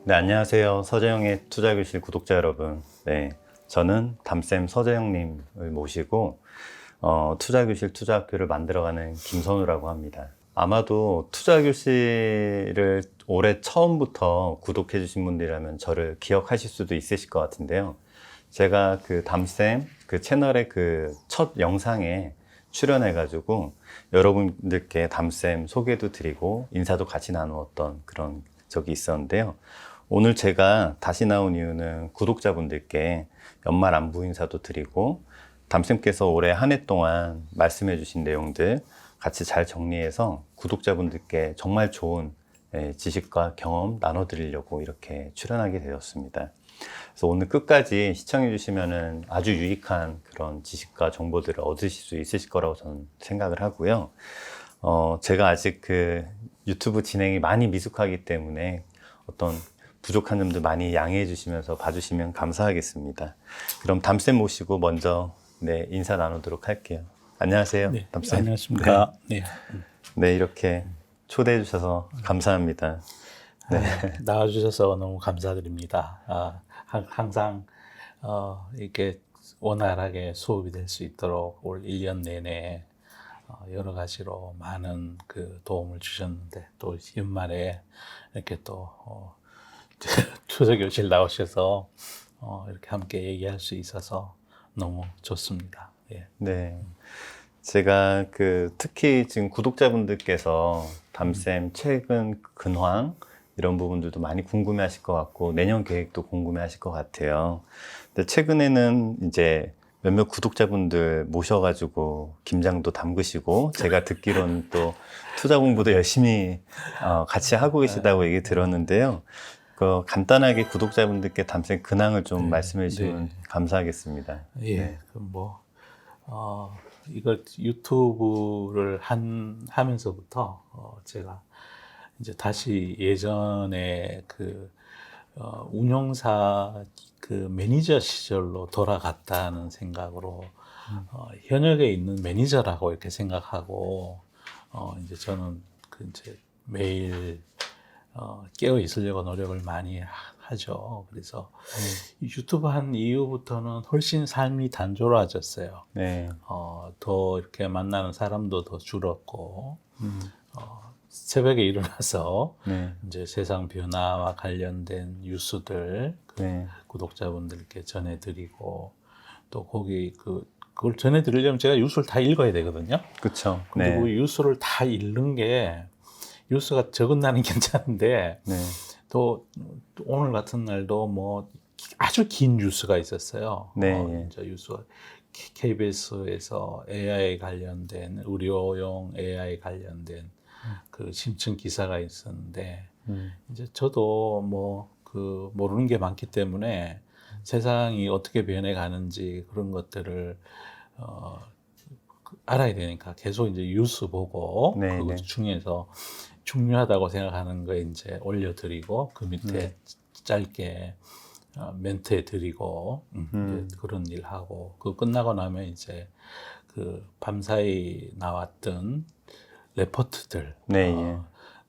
네, 안녕하세요. 서재영의 투자교실 구독자 여러분. 네, 저는 담쌤 서재영님을 모시고 투자교실 투자학교를 만들어가는 김선우라고 합니다. 아마도 투자교실을 올해 처음부터 구독해 주신 분들이라면 저를 기억하실 수도 있으실 것 같은데요. 제가 그 담쌤 그 채널의 그 첫 영상에 출연해가지고 여러분들께 담쌤 소개도 드리고 인사도 같이 나누었던 그런 적이 있었는데요. 오늘 제가 다시 나온 이유는 구독자분들께 연말 안부 인사도 드리고 담쌤께서 올해 한 해 동안 말씀해 주신 내용들 같이 잘 정리해서 구독자분들께 정말 좋은 지식과 경험 나눠드리려고 이렇게 출연하게 되었습니다. 그래서 오늘 끝까지 시청해 주시면 아주 유익한 그런 지식과 정보들을 얻으실 수 있으실 거라고 저는 생각을 하고요. 제가 아직 그 유튜브 진행이 많이 미숙하기 때문에 어떤 부족한 점들 많이 양해해 주시면서 봐주시면 감사하겠습니다. 그럼 담쌤 모시고 먼저 인사 나누도록 할게요. 안녕하세요, 네, 담쌤. 안녕하십니까. 네. 네, 이렇게 초대해 주셔서 감사합니다. 네. 나와주셔서 너무 감사드립니다. 항상 이렇게 원활하게 수업이 될 수 있도록 올 1년 내내 여러 가지로 많은 그 도움을 주셨는데 또 연말에 이렇게 또 투자교실 나오셔서 이렇게 함께 얘기할 수 있어서 너무 좋습니다. 예. 네. 제가 특히 지금 구독자분들께서 담쌤 최근 근황 이런 부분들도 많이 궁금해 하실 것 같고 내년 계획도 궁금해 하실 것 같아요. 근데 최근에는 이제 몇몇 구독자분들 모셔가지고 김장도 담그시고 제가 듣기로는 또 투자 공부도 열심히 같이 하고 계시다고 얘기 들었는데요. 간단하게 구독자분들께 담쌤 근황을 좀 말씀해 주시면 감사하겠습니다. 예, 네. 이걸 유튜브를 하면서부터 제가 이제 다시 예전에 운용사 매니저 시절로 돌아갔다는 생각으로 현역에 있는 매니저라고 이렇게 생각하고 이제 저는 이제 매일 깨어 있으려고 노력을 많이 하죠. 그래서 유튜브 한 이후부터는 훨씬 삶이 단조로워졌어요. 네. 더 이렇게 만나는 사람도 더 줄었고, 새벽에 일어나서 이제 세상 변화와 관련된 뉴스들 구독자분들께 전해드리고, 또 그걸 전해드리려면 제가 뉴스를 다 읽어야 되거든요. 그렇죠. 근데 그 뉴스를 다 읽는 게 뉴스가 적은 날은 괜찮은데 또 오늘 같은 날도 뭐 아주 긴 뉴스가 있었어요. 이제 뉴스가 KBS에서 AI 관련된 의료용 AI 관련된 그 심층 기사가 있었는데 이제 저도 모르는 게 많기 때문에 세상이 어떻게 변해가는지 그런 것들을 알아야 되니까 계속 이제 뉴스 보고 그 중에서 중요하다고 생각하는 거 이제 올려드리고 그 밑에 짧게 멘트해 드리고 이제 그런 일 하고 그 끝나고 나면 이제 밤사이 나왔던 레포트들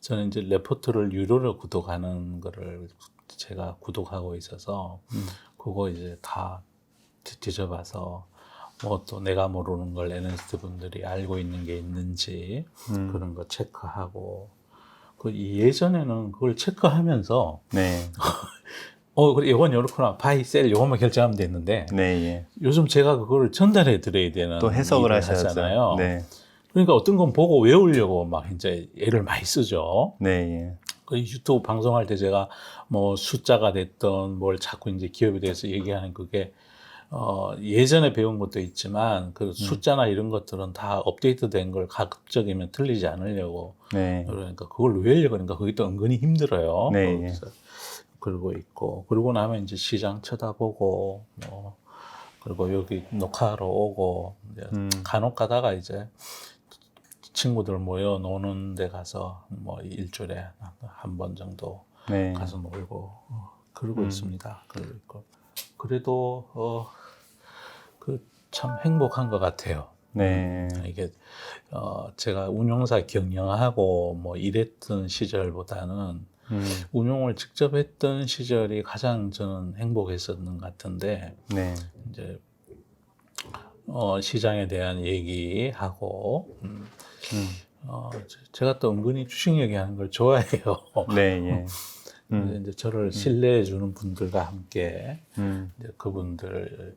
저는 이제 레포트를 유료로 구독하는 거를 제가 구독하고 있어서 그거 이제 다 뒤져봐서 또 내가 모르는 걸 애널리스트 분들이 알고 있는 게 있는지 그런 거 체크하고 예전에는 그걸 체크하면서 그래 이건 이렇구나 바이 셀 요것만 결정하면 됐는데 요즘 제가 그걸 전달해 드려야 되는 또 해석을 하잖아요. 그러니까 어떤 건 보고 외우려고 막 이제 애를 많이 쓰죠. 그 유튜브 방송할 때 제가 뭐 숫자가 됐던 뭘 자꾸 이제 기업에 대해서 얘기하는 그게 예전에 배운 것도 있지만 그 숫자나 이런 것들은 다 업데이트된 걸 가급적이면 틀리지 않으려고 그러니까 그걸 외우려고 그러니까 그게 또 은근히 힘들어요. 그래서 그러고 있고 그러고 나면 이제 시장 쳐다보고 그리고 여기 녹화하러 오고 간혹 가다가 이제 친구들 모여 노는 데 가서 뭐 일주일에 한 번 정도 가서 놀고 그러고 있습니다. 그래도 참 행복한 것 같아요. 이게 제가 운용사 경영하고 뭐 이랬던 시절보다는 운용을 직접 했던 시절이 가장 저는 행복했었는 것 같은데 네. 이제 시장에 대한 얘기하고 제가 또 은근히 주식 얘기하는 걸 좋아해요. 네, 예. 이제 저를 신뢰해 주는 분들과 함께 이제 그분들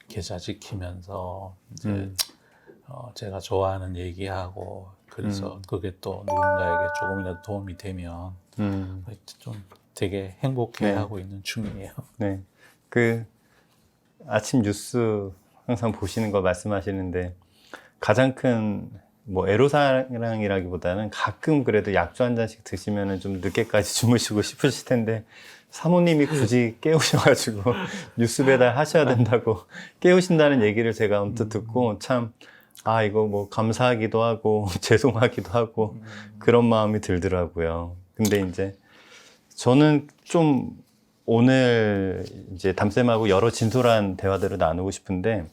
계좌 지키면서 이제 제가 좋아하는 얘기하고 그래서 그게 또 누군가에게 조금이라도 도움이 되면 좀 되게 행복해하고 있는 중이에요. 네. 그 아침 뉴스 항상 보시는 거 말씀하시는데 가장 큰 뭐 애로사항이라기보다는 가끔 그래도 약주 한 잔씩 드시면은 좀 늦게까지 주무시고 싶으실 텐데 사모님이 굳이 깨우셔가지고 뉴스 배달 하셔야 된다고 깨우신다는 얘기를 제가 언뜻 듣고 참 이거 뭐 감사하기도 하고 죄송하기도 하고 그런 마음이 들더라고요. 근데 이제 저는 좀 오늘 이제 담쌤하고 여러 진솔한 대화들을 나누고 싶은데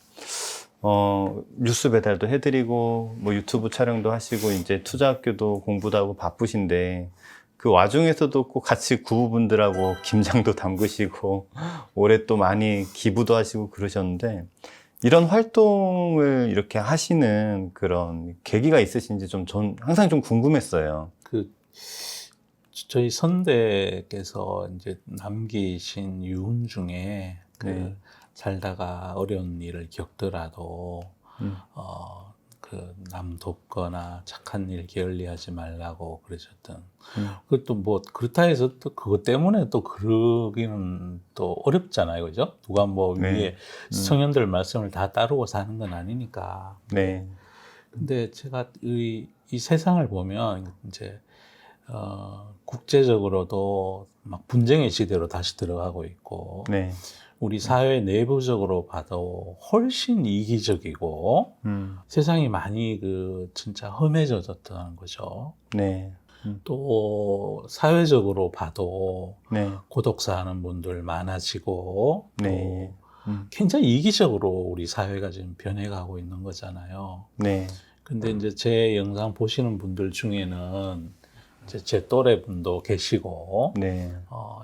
뉴스 배달도 해드리고 뭐 유튜브 촬영도 하시고 이제 투자학교도 공부도 하고 바쁘신데 그 와중에서도 꼭 같이 구부분들하고 김장도 담그시고 올해 또 많이 기부도 하시고 그러셨는데 이런 활동을 이렇게 하시는 그런 계기가 있으신지 전 항상 좀 궁금했어요. 저희 선대께서 이제 남기신 유훈 중에 살다가 어려운 일을 겪더라도 남 돕거나 착한 일 게을리하지 말라고 그러셨던. 그것도 뭐 그렇다 해서 또 그것 때문에 또 그러기는 또 어렵잖아요, 그죠? 누가 뭐 위에 청년들 말씀을 다 따르고 사는 건 아니니까. 네. 근데 제가 이 세상을 보면 이제 국제적으로도 막 분쟁의 시대로 다시 들어가고 있고. 네. 우리 사회 내부적으로 봐도 훨씬 이기적이고 세상이 많이 진짜 험해졌다는 거죠. 네. 또 사회적으로 봐도 네. 고독사하는 분들 많아지고 네. 또 굉장히 이기적으로 우리 사회가 지금 변해가고 있는 거잖아요. 네. 근데 이제 제 영상 보시는 분들 중에는 제 또래 분도 계시고, 네.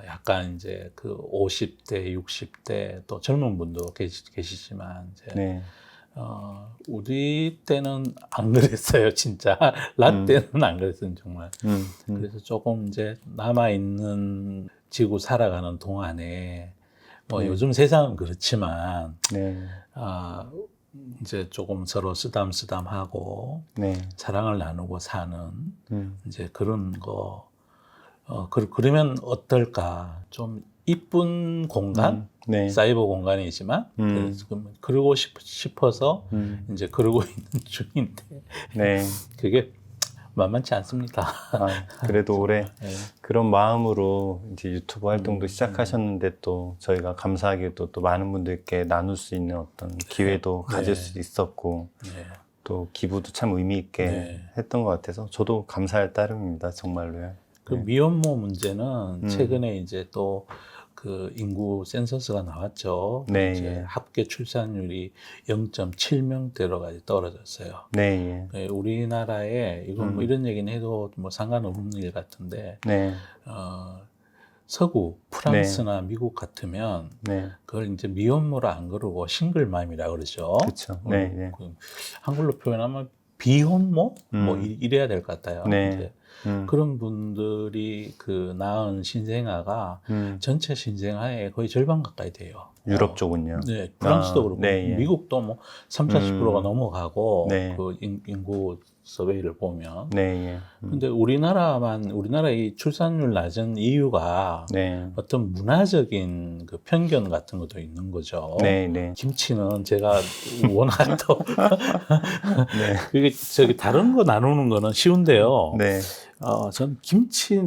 약간 이제 50대, 60대 또 젊은 분도 계시지만, 이제, 우리 때는 안 그랬어요, 진짜. 나 때는 안 그랬어요, 정말. 그래서 조금 이제 남아있는 지구 살아가는 동안에, 요즘 세상은 그렇지만, 이제 조금 서로 쓰담쓰담하고 사랑을 나누고 사는 이제 그런 거 그러면 어떨까? 좀 이쁜 공간, 사이버 공간이지만 그러고 싶어서 이제 그러고 있는 중인데 그게 만만치 않습니다. 그래도 올해 그런 마음으로 이제 유튜브 활동도 시작하셨는데 또 저희가 감사하게도 또 많은 분들께 나눌 수 있는 어떤 기회도 가질 수 있었고 또 기부도 참 의미 있게 했던 것 같아서 저도 감사할 따름입니다. 정말로요. 그 미혼모 문제는 최근에 이제 또 인구 센서스가 나왔죠. 이제 합계 출산율이 0.7명대로까지 떨어졌어요. 우리나라에 이건 뭐 이런 얘기는 해도 뭐 상관없는 일 같은데 서구 프랑스나 미국 같으면 그걸 이제 미혼모라 안 그러고 싱글맘이라 그러죠. 그렇죠. 한글로 표현하면 비혼모 뭐 이래야 될 것 같아요. 이제 그런 분들이 낳은 신생아가 전체 신생아의 거의 절반 가까이 돼요. 유럽 쪽은요? 네, 프랑스도 그렇고 미국도 뭐 30~40%가 넘어가고 인구 서베이를 보면. 근데 우리나라의 출산율 낮은 이유가 어떤 문화적인 편견 같은 것도 있는 거죠. 김치는 제가 워낙 또 그게 다른 거 나누는 거는 쉬운데요. 전 김치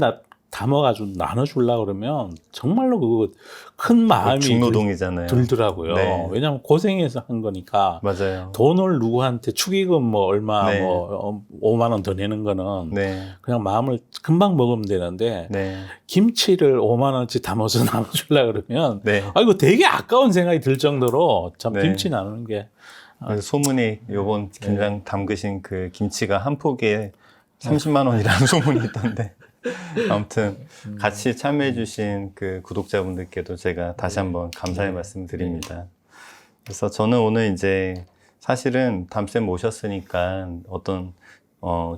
담아가지고 나눠주려고 그러면 정말로 그거 큰 마음이 중노동이잖아요. 들더라고요. 왜냐하면 고생해서 한 거니까. 맞아요. 돈을 누구한테 축의금 뭐 얼마 5만 원 더 내는 거는 그냥 마음을 금방 먹으면 되는데 김치를 5만 원치 담아서 나눠주려고 그러면 이거 되게 아까운 생각이 들 정도로 참 김치 나누는 게 소문이 요번 김장 담그신 그 김치가 한 포기에 30만 원이라는 소문이 있던데. 아무튼 같이 참여해주신 그 구독자분들께도 제가 다시 한번 감사의 말씀 드립니다. 그래서 저는 오늘 이제 사실은 담쌤 모셨으니까 어떤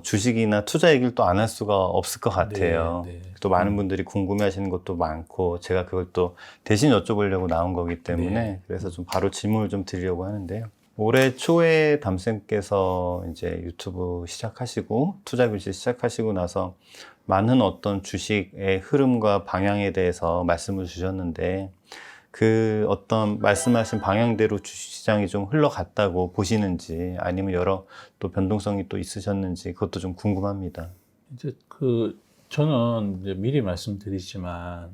주식이나 투자 얘기를 또 안 할 수가 없을 것 같아요. 또 많은 분들이 궁금해 하시는 것도 많고, 제가 그걸 또 대신 여쭤보려고 나온 거기 때문에, 그래서 좀 바로 질문을 좀 드리려고 하는데요. 올해 초에 담쌤께서 이제 유튜브 시작하시고, 투자교실 시작하시고 나서 많은 어떤 주식의 흐름과 방향에 대해서 말씀을 주셨는데, 그 어떤 말씀하신 방향대로 주식시장이 좀 흘러갔다고 보시는지, 아니면 여러 또 변동성이 또 있으셨는지, 그것도 좀 궁금합니다. 이제 저는 이제 미리 말씀드리지만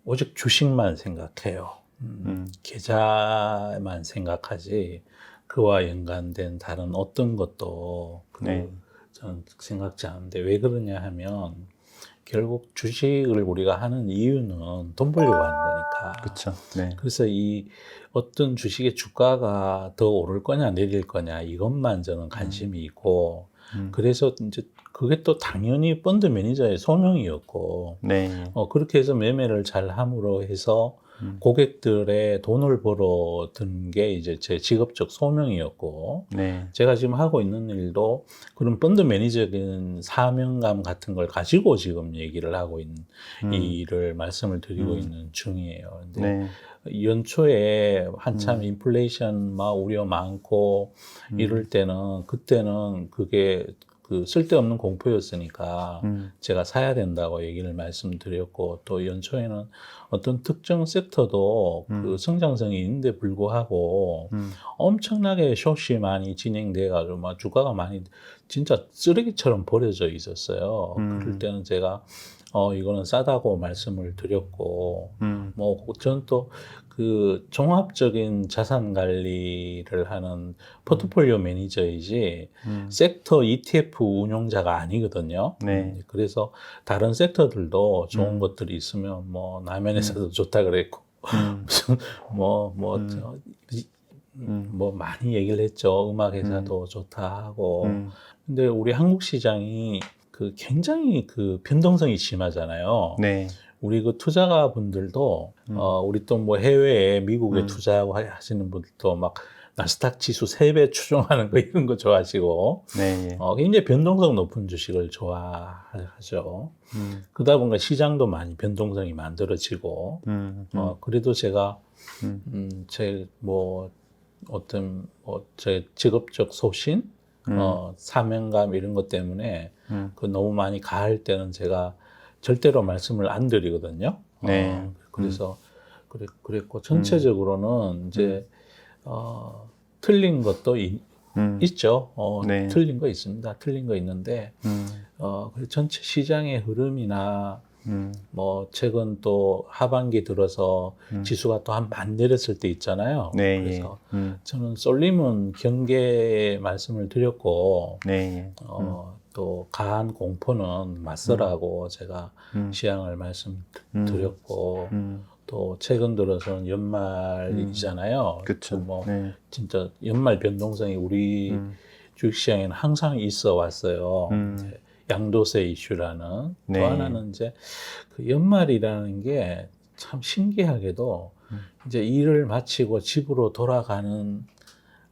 오직 주식만 생각해요. 계좌만 생각하지 그와 연관된 다른 어떤 것도 저는 생각지 않는데, 왜 그러냐 하면 결국 주식을 우리가 하는 이유는 돈 벌려고 하는 거니까. 그렇죠. 그래서 이 어떤 주식의 주가가 더 오를 거냐 내릴 거냐 이것만 저는 관심이 있고, 그래서 이제 그게 또 당연히 펀드 매니저의 소명이었고, 그렇게 해서 매매를 잘 함으로 해서 고객들의 돈을 벌어 든 게 이제 제 직업적 소명이었고, 제가 지금 하고 있는 일도 그런 펀드 매니저적인 사명감 같은 걸 가지고 지금 얘기를 하고 있는 이 일을 말씀을 드리고 있는 중이에요. 근데 연초에 한참 인플레이션 막 우려 많고 이럴 때는, 그때는 그게 쓸데없는 공포였으니까 제가 사야 된다고 얘기를 말씀드렸고, 또 연초에는 어떤 특정 섹터도 그 성장성이 있는데 불구하고 엄청나게 숏이 많이 진행돼가지고 막 주가가 많이 진짜 쓰레기처럼 버려져 있었어요. 그럴 때는 제가 이거는 싸다고 말씀을 드렸고, 저는 또 종합적인 자산 관리를 하는 포트폴리오 매니저이지 섹터 ETF 운용자가 아니거든요. 그래서 다른 섹터들도 좋은 것들이 있으면 라면에서도 좋다 그랬고, 무슨 많이 얘기를 했죠. 음악 회사도 좋다 하고. 근데 우리 한국 시장이 굉장히 변동성이 심하잖아요. 우리 투자가 분들도 우리 또 해외에 미국에 투자하고 하시는 분들도 막 나스닥 지수 3배 추종하는 거 이런 거 좋아하시고, 굉장히 변동성 높은 주식을 좋아하죠. 그러다 보니까 시장도 많이 변동성이 만들어지고, 그래도 제가 제 제 직업적 소신, 사명감 이런 것 때문에 너무 많이 가할 때는 제가 절대로 말씀을 안 드리거든요. 그래서 그랬고, 전체적으로는 이제 틀린 것도 있죠. 틀린 거 있습니다. 틀린 거 있는데 전체 시장의 흐름이나 최근 또 하반기 들어서 지수가 또 많이 내렸을 때 있잖아요. 그래서 저는 쏠림은 경계 말씀을 드렸고, 또 가한 공포는 맞서라고 제가 시향을 말씀드렸고, 또 최근 들어서는 연말이잖아요. 진짜 연말 변동성이 우리 주식시장에는 항상 있어 왔어요. 양도세 이슈라는. 또 하나는 이제 연말이라는 게 참 신기하게도 이제 일을 마치고 집으로 돌아가는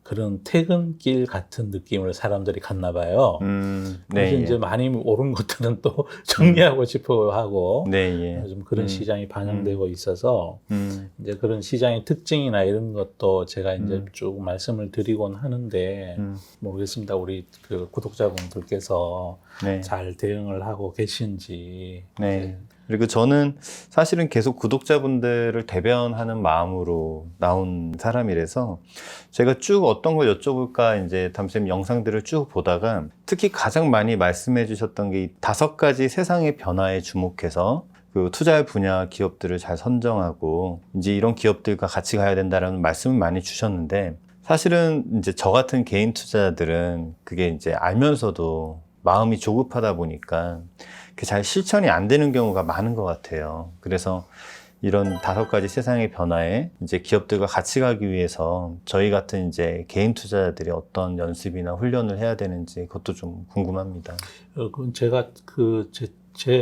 그런 퇴근길 같은 느낌을 사람들이 갖나 봐요. 그래서 이제 많이 오른 것들은 또 정리하고 싶어 하고, 좀 그런 시장이 반영되고 있어서, 이제 그런 시장의 특징이나 이런 것도 제가 이제 쭉 말씀을 드리곤 하는데, 모르겠습니다. 우리 구독자분들께서 잘 대응을 하고 계신지. 그리고 저는 사실은 계속 구독자분들을 대변하는 마음으로 나온 사람이라서 제가 쭉 어떤 걸 여쭤볼까 이제 담쌤 영상들을 쭉 보다가 특히 가장 많이 말씀해 주셨던 게 5가지 세상의 변화에 주목해서 투자할 분야 기업들을 잘 선정하고 이제 이런 기업들과 같이 가야 된다라는 말씀을 많이 주셨는데, 사실은 이제 저 같은 개인 투자자들은 그게 이제 알면서도 마음이 조급하다 보니까 잘 실천이 안 되는 경우가 많은 것 같아요. 그래서 이런 5가지 세상의 변화에 이제 기업들과 같이 가기 위해서 저희 같은 이제 개인 투자자들이 어떤 연습이나 훈련을 해야 되는지 그것도 좀 궁금합니다. 그건 제가 제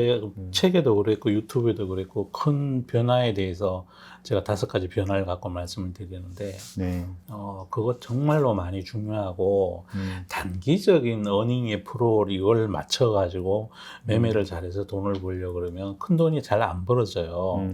책에도 그랬고 유튜브에도 그랬고 큰 변화에 대해서 제가 5가지 변화를 갖고 말씀을 드리는데 네. 그거 정말로 많이 중요하고 단기적인 어닝의 프로를 이걸 맞춰가지고 매매를 잘해서 돈을 벌려고 그러면 큰 돈이 잘 안 벌어져요.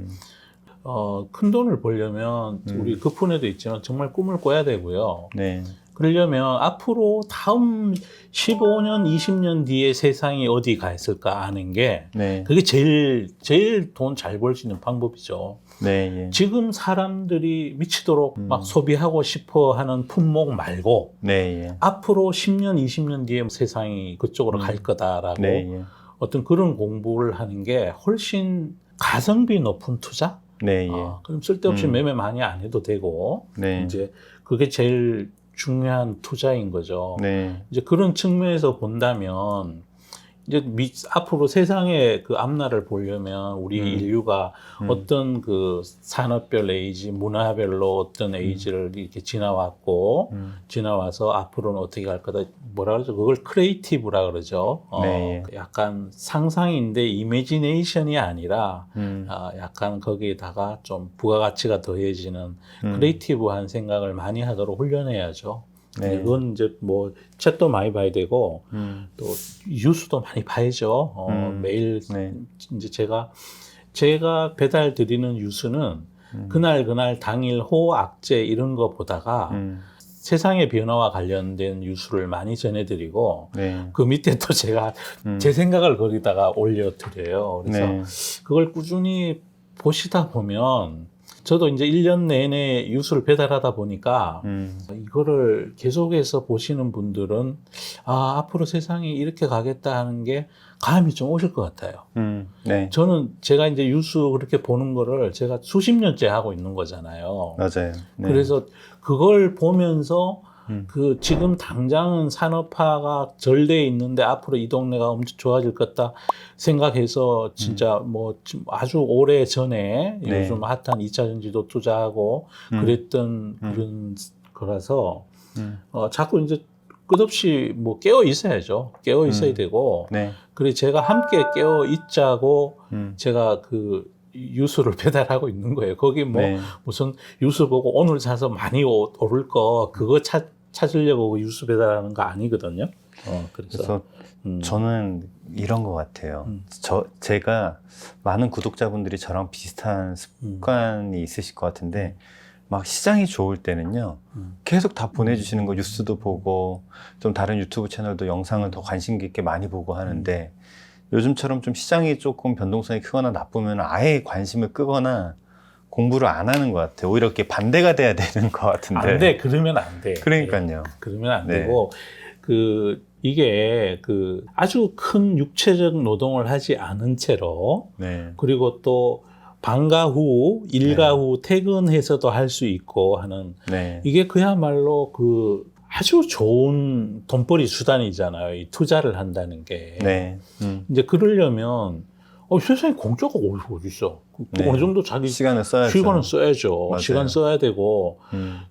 큰 돈을 벌려면 우리 그분에도 있지만 정말 꿈을 꿔야 되고요. 네. 그러려면 앞으로 다음 15년, 20년 뒤에 세상이 어디 가 있을까 아는 게 네. 그게 제일 돈 잘 벌 수 있는 방법이죠. 네. 예. 지금 사람들이 미치도록 막 소비하고 싶어 하는 품목 말고 네. 예. 앞으로 10년, 20년 뒤에 세상이 그쪽으로 갈 거다라고 네. 예. 어떤 그런 공부를 하는 게 훨씬 가성비 높은 투자? 네. 예. 그럼 쓸데없이 매매 많이 안 해도 되고 네. 이제 그게 제일 중요한 투자인 거죠. 네. 이제 그런 측면에서 본다면 이제 앞으로 세상의 그 앞날을 보려면 우리 인류가 어떤 그 산업별 에이지, 문화별로 어떤 에이지를 이렇게 지나왔고 지나와서 앞으로는 어떻게 갈 거다. 뭐라 그러죠? 그걸 크리에이티브라 그러죠. 네. 약간 상상인데 이미지네이션이 아니라 약간 거기에다가 좀 부가가치가 더해지는 크리에이티브한 생각을 많이 하도록 훈련해야죠. 네. 그건 이제 뭐 책도 많이 봐야 되고 또 뉴스도 많이 봐야죠. 매일 네. 이제 제가 배달 드리는 뉴스는 그날 당일 호악재 이런 거 보다가 세상의 변화와 관련된 뉴스를 많이 전해드리고 네. 그 밑에 또 제가 제 생각을 거기다가 올려드려요. 그래서 네. 그걸 꾸준히 보시다 보면 저도 이제 1년 내내 뉴스를 배달하다 보니까 이거를 계속해서 보시는 분들은 앞으로 세상이 이렇게 가겠다 하는 게 감이 좀 오실 것 같아요. 네. 저는 제가 이제 뉴스 그렇게 보는 거를 제가 수십 년째 하고 있는 거잖아요. 맞아요. 네. 그래서 그걸 보면서 그 지금 당장은 산업화가 절 돼 있는데 앞으로 이 동네가 엄청 좋아질 것 같다 생각해서 진짜 뭐 아주 오래 전에 네. 요즘 핫한 2차 전지도 투자하고 그랬던 그런 거라서 자꾸 이제 끝없이 뭐 깨어 있어야죠. 깨어 있어야 되고 네. 그래 제가 함께 깨어 있자고 제가 그 뉴스를 배달하고 있는 거예요. 거기 뭐 네. 무슨 뉴스 보고 오늘 사서 많이 오를 거 그거 찾으려고 뉴스 배달하는 거 아니거든요. 그래서 저는 이런 것 같아요. 제가 많은 구독자분들이 저랑 비슷한 습관이 있으실 것 같은데 막 시장이 좋을 때는요 계속 다 보내주시는 거 뉴스도 보고 좀 다른 유튜브 채널도 영상을 더 관심 깊게 많이 보고 하는데 요즘처럼 좀 시장이 조금 변동성이 크거나 나쁘면 아예 관심을 끄거나 공부를 안 하는 것 같아요. 오히려 이렇게 반대가 돼야 되는 것 같은데. 안 돼. 그러면 안 돼. 그러니까요. 그러면 안 네. 되고 이게 아주 큰 육체적 노동을 하지 않은 채로 네. 그리고 또 방과 후, 일과 후 퇴근해서도 할 수 있고 하는 네. 이게 그야말로 아주 좋은 돈벌이 수단이잖아요. 이 투자를 한다는 게. 네. 이제 그러려면 세상에 공짜가 어디 있어? 네. 어느 정도 자기 시간을 써야죠. 시간을 써야죠. 맞아요. 시간 써야 되고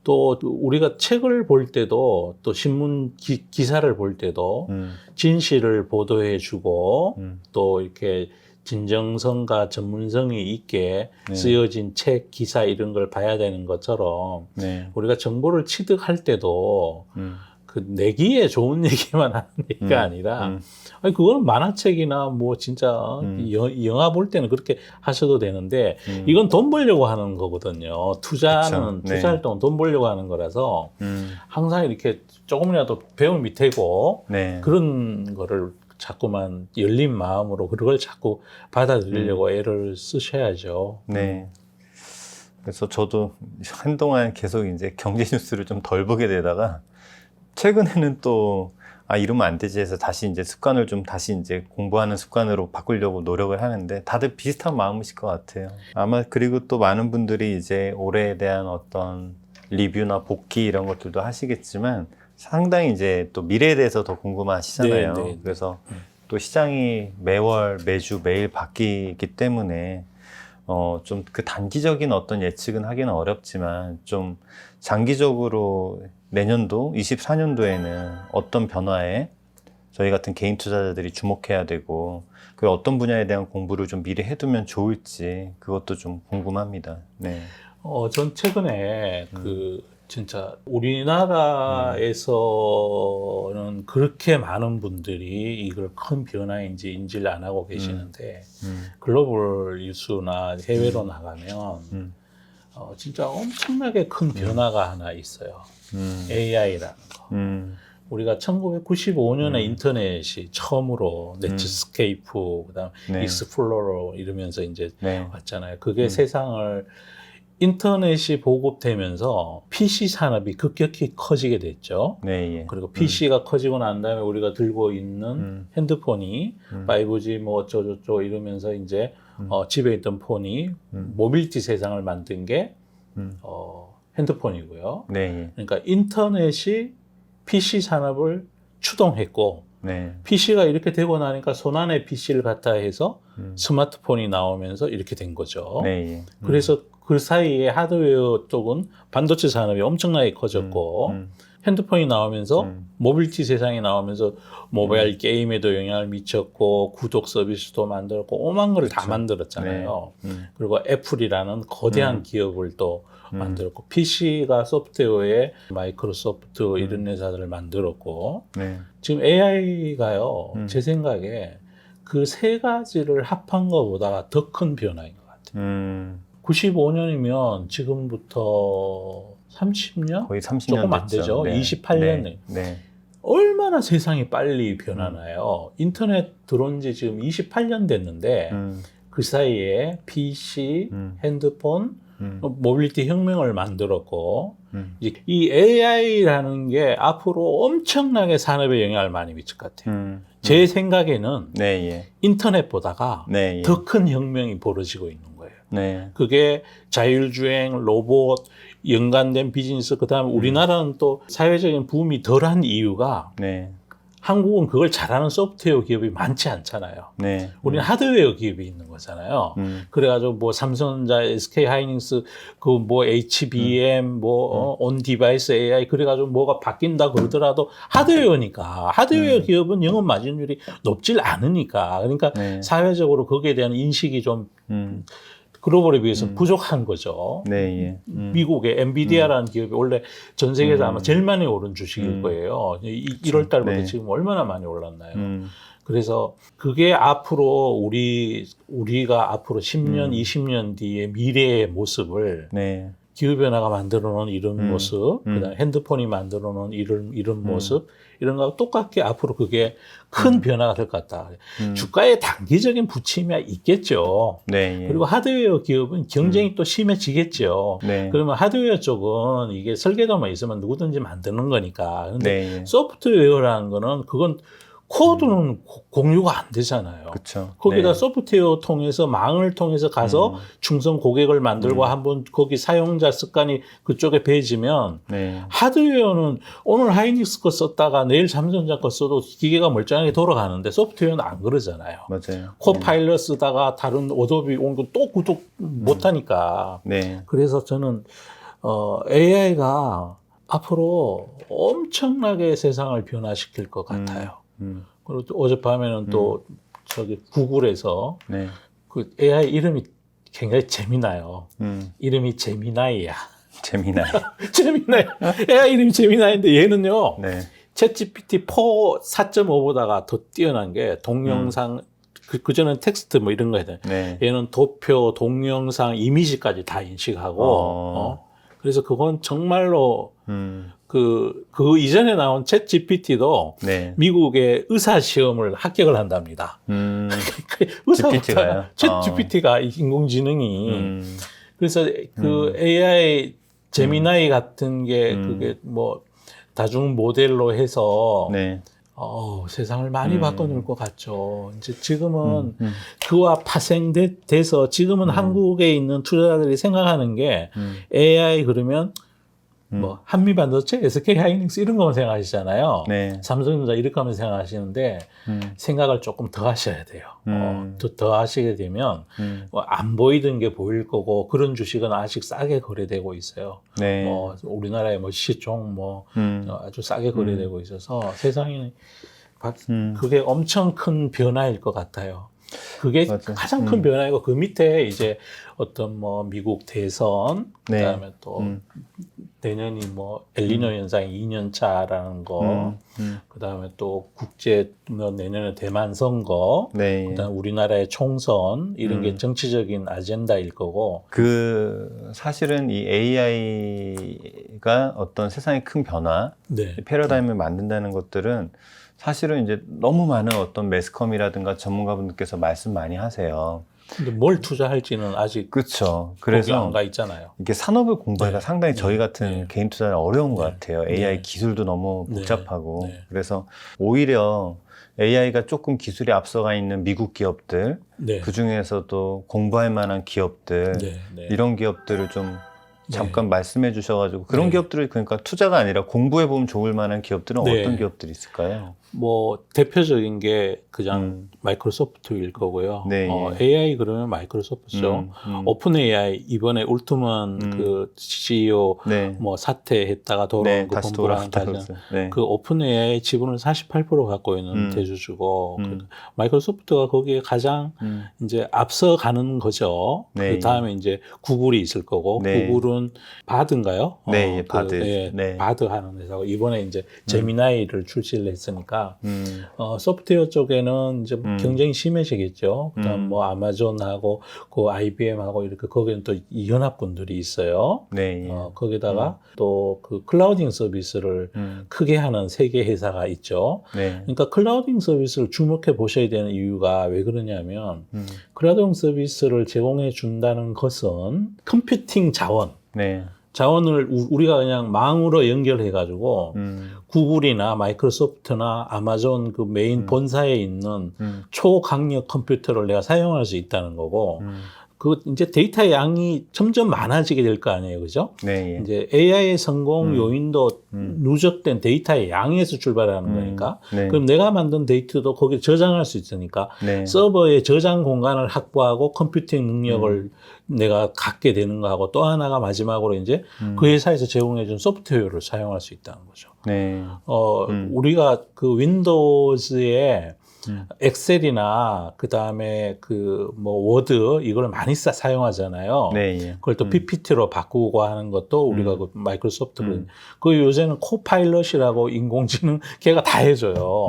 또 우리가 책을 볼 때도 또 신문 기사를 볼 때도 진실을 보도해주고 또 이렇게 진정성과 전문성이 있게 네. 쓰여진 쓰여진 책, 기사 이런 걸 봐야 되는 것처럼 네. 우리가 정보를 취득할 때도 그 내기에 좋은 얘기만 하는 얘기가 아니라 아니 그거는 만화책이나 뭐 진짜 영화 볼 때는 그렇게 하셔도 되는데 이건 돈 벌려고 하는 거거든요. 투자는 그쵸. 네. 투자 활동은 돈 벌려고 하는 거라서 항상 이렇게 조금이라도 배울 밑에고 네. 그런 거를 자꾸만 열린 마음으로 그걸 자꾸 받아들이려고 애를 쓰셔야죠. 네. 그래서 저도 한동안 계속 이제 경제 뉴스를 좀 덜 보게 되다가 최근에는 또 이러면 안 되지 해서 다시 이제 습관을 좀 다시 이제 공부하는 습관으로 바꾸려고 노력을 하는데 다들 비슷한 마음이실 것 같아요. 아마 그리고 또 많은 분들이 이제 올해에 대한 어떤 리뷰나 복귀 이런 것들도 하시겠지만 상당히 이제 또 미래에 대해서 더 궁금하시잖아요. 네, 네. 그래서 또 시장이 매월, 매주, 매일 바뀌기 때문에 좀 그 단기적인 어떤 예측은 하기는 어렵지만 좀 장기적으로 내년도 24년도에는 어떤 변화에 저희 같은 개인 투자자들이 주목해야 되고 그 어떤 분야에 대한 공부를 좀 미리 해두면 좋을지 그것도 좀 궁금합니다. 네. 전 최근에 진짜 우리나라에서는 그렇게 많은 분들이 이걸 큰 변화인지 인지를 안 하고 계시는데 글로벌 뉴스나 해외로 나가면 진짜 엄청나게 큰 변화가 하나 있어요. AI라는 거. 우리가 1995년에 인터넷이 처음으로 넷스케이프, 그다음 네. 익스플로러 이러면서 이제 네. 왔잖아요. 그게 세상을 인터넷이 보급되면서 PC 산업이 급격히 커지게 됐죠. 네, 예. 그리고 PC가 커지고 난 다음에 우리가 들고 있는 핸드폰이 5G 뭐 어쩌고저쩌고 이러면서 이제 집에 있던 폰이 모빌티 세상을 만든 게 핸드폰이고요. 네, 예. 그러니까 인터넷이 PC 산업을 추동했고 네. PC가 이렇게 되고 나니까 손안에 PC를 갖다 해서 스마트폰이 나오면서 이렇게 된 거죠. 네, 예. 그래서 그 사이에 하드웨어 쪽은 반도체 산업이 엄청나게 커졌고 핸드폰이 나오면서 모빌티 세상이 나오면서 모바일 게임에도 영향을 미쳤고 구독 서비스도 만들었고 오만 거를 다 만들었잖아요. 네. 그리고 애플이라는 거대한 기업을 또 만들었고 PC가 소프트웨어에 마이크로소프트 이런 회사들을 만들었고 네. 지금 AI가요 제 생각에 그 세 가지를 합한 것보다 더 큰 변화인 것 같아요. 95년이면 지금부터 30년? 거의 30년 조금 안 됐죠. 되죠. 네. 28년. 네. 네. 얼마나 세상이 빨리 변하나요? 인터넷 들어온 지 지금 28년 됐는데 그 사이에 PC, 핸드폰, 모빌리티 혁명을 만들었고 이 AI라는 게 앞으로 엄청나게 산업에 영향을 많이 미칠 것 같아요. 제 생각에는 네, 예. 인터넷보다가 네, 예. 더 큰 혁명이 벌어지고 있는 거예요. 네. 그게 자율주행, 로봇, 연관된 비즈니스, 그 다음에 우리나라는 또 사회적인 붐이 덜한 이유가 네. 한국은 그걸 잘하는 소프트웨어 기업이 많지 않잖아요. 네. 우리는 하드웨어 기업이 있는 거잖아요. 그래가지고 뭐 삼성전자, SK 하이닉스, 그 뭐 HBM, 온 디바이스 AI 그래가지고 뭐가 바뀐다 그러더라도 하드웨어니까 하드웨어 기업은 영업 마진율이 높질 않으니까 그러니까 네. 사회적으로 거기에 대한 인식이 좀 글로벌에 비해서 부족한 거죠. 네, 예. 미국의 엔비디아라는 기업이 원래 전 세계에서 아마 제일 많이 오른 주식일 거예요. 1월 달부터 네. 지금 얼마나 많이 올랐나요? 그래서 그게 앞으로 우리가 앞으로 10년, 20년 뒤에 미래의 모습을 네. 기후변화가 만들어 놓은 이런 모습, 그다음에 핸드폰이 만들어 놓은 이런 모습, 이런 거하고 똑같게 앞으로 그게 큰 변화가 될 것 같다. 주가에 단기적인 부침이 있겠죠. 네, 예. 그리고 하드웨어 기업은 경쟁이 또 심해지겠죠. 네. 그러면 하드웨어 쪽은 이게 설계도만 있으면 누구든지 만드는 거니까. 근데 네, 예. 소프트웨어라는 거는 그건 코드는 공유가 안 되잖아요. 그쵸. 거기다 네. 소프트웨어 통해서 망을 통해서 가서 충성 고객을 만들고 한번 거기 사용자 습관이 그쪽에 배지면 네. 하드웨어는 오늘 하이닉스 거 썼다가 내일 삼성전자 거 써도 기계가 멀쩡하게 돌아가는데 소프트웨어는 안 그러잖아요. 맞아요. 코파일럿 쓰다가 다른 어도비 온 거 또 구독 못 하니까. 네. 그래서 저는 AI가 앞으로 엄청나게 세상을 변화시킬 것 같아요. 그리고 또 어젯밤에는 또 저기 구글에서 네. 그 AI 이름이 굉장히 재미나요. 이름이 재미나이야. 재미나요. 재미나이. AI 이름이 재미나이인데 얘는요. 네. 챗GPT 4 4.5보다가 더 뛰어난 게 동영상 그전엔 텍스트 뭐 이런 거 해야 돼. 네. 얘는 도표, 동영상, 이미지까지 다 인식하고 그래서 그건 정말로 그 이전에 나온 챗 GPT도 네. 미국의 의사 시험을 합격을 한답니다. GPT가요? 챗 GPT가 인공지능이 그래서 그 AI 제미나이 같은 게 그게 뭐 다중 모델로 해서 네. 세상을 많이 바꿔놓을 것 같죠. 이제 지금은 그와 파생돼서 지금은 한국에 있는 투자자들이 생각하는 게 AI 그러면 뭐 한미반도체, SK하이닉스 이런 것만 생각하시잖아요. 네. 삼성전자 이렇게 하면 생각하시는데 생각을 조금 더 하셔야 돼요. 더 하시게 되면 안 보이던 게 보일 거고 그런 주식은 아직 싸게 거래되고 있어요. 네. 뭐 우리나라의 뭐 시총 뭐 아주 싸게 거래되고 있어서 세상에 그게 엄청 큰 변화일 것 같아요. 그게 맞아. 가장 큰 변화이고 그 밑에 이제 어떤 뭐 미국 대선 네. 그다음에 또 내년이 뭐 엘니뇨 현상이 2년 차라는 거 그다음에 또 국제 뭐 내년에 대만 선거 네. 그다음에 우리나라의 총선 이런 게 정치적인 아젠다일 거고 그 사실은 이 AI가 어떤 세상의 큰 변화, 네. 패러다임을 만든다는 것들은 사실은 이제 너무 많은 어떤 매스컴이라든가 전문가분들께서 말씀 많이 하세요. 근데 뭘 투자할지는 아직 그렇죠. 거기 그래서 안 가 있잖아요. 이게 산업을 공부하기가 네. 상당히 저희 네. 같은 네. 개인 투자는 어려운 것 네. 같아요. AI 네. 기술도 너무 네. 복잡하고. 네. 그래서 오히려 AI가 조금 기술이 앞서가 있는 미국 기업들, 네. 그 중에서도 공부할 만한 기업들, 네. 네. 이런 기업들을 좀 잠깐 네. 말씀해 주셔가지고 그런 네. 기업들이 그러니까 투자가 아니라 공부해 보면 좋을 만한 기업들은 네. 어떤 기업들이 있을까요? 뭐 대표적인 게 그냥 마이크로소프트일 거고요. 네. AI 그러면 마이크로소프트죠. 오픈 AI 이번에 울트먼 그 CEO 네. 뭐 사퇴했다가 돌아온 네, 그 다시 본부랑 돌아왔다. 네. 그 오픈 AI 지분을 48% 갖고 있는 대주주고 그 마이크로소프트가 거기에 가장 이제 앞서가는 거죠. 네. 그 다음에 이제 구글이 있을 거고 네. 구글은 바드인가요? 네, 바드. 예, 네. 바드 하는 회사고 이번에 이제 제미나이를 출시를 했으니까 음. 소프트웨어 쪽에는 이제 경쟁이 심해지겠죠. 그다음 뭐 아마존하고 그 IBM하고 이렇게 거기는 또 이 연합군들이 있어요. 네. 거기다가 또 그 클라우딩 서비스를 크게 하는 세계 회사가 있죠. 네. 그러니까 클라우딩 서비스를 주목해 보셔야 되는 이유가 왜 그러냐면 클라우딩 서비스를 제공해 준다는 것은 컴퓨팅 자원 네. 자원을 우리가 그냥 망으로 연결해 가지고 구글이나 마이크로소프트나 아마존 그 메인 본사에 있는 초강력 컴퓨터를 내가 사용할 수 있다는 거고 그 이제 데이터 양이 점점 많아지게 될 거 아니에요, 그죠? 네. 이제 AI의 성공 요인도 누적된 데이터의 양에서 출발하는 거니까. 네. 그럼 내가 만든 데이터도 거기에 저장할 수 있으니까 네. 서버의 저장 공간을 확보하고 컴퓨팅 능력을 내가 갖게 되는 거하고 또 하나가 마지막으로 이제 그 회사에서 제공해준 소프트웨어를 사용할 수 있다는 거죠. 네. 우리가 그 윈도우즈에 엑셀이나 그 다음에 그 뭐 워드 이걸 많이 사용하잖아요. 네. 그걸 또 PPT로 바꾸고 하는 것도 우리가 그 마이크로소프트 그 요새는 코파일럿이라고 인공지능 걔가 다 해줘요.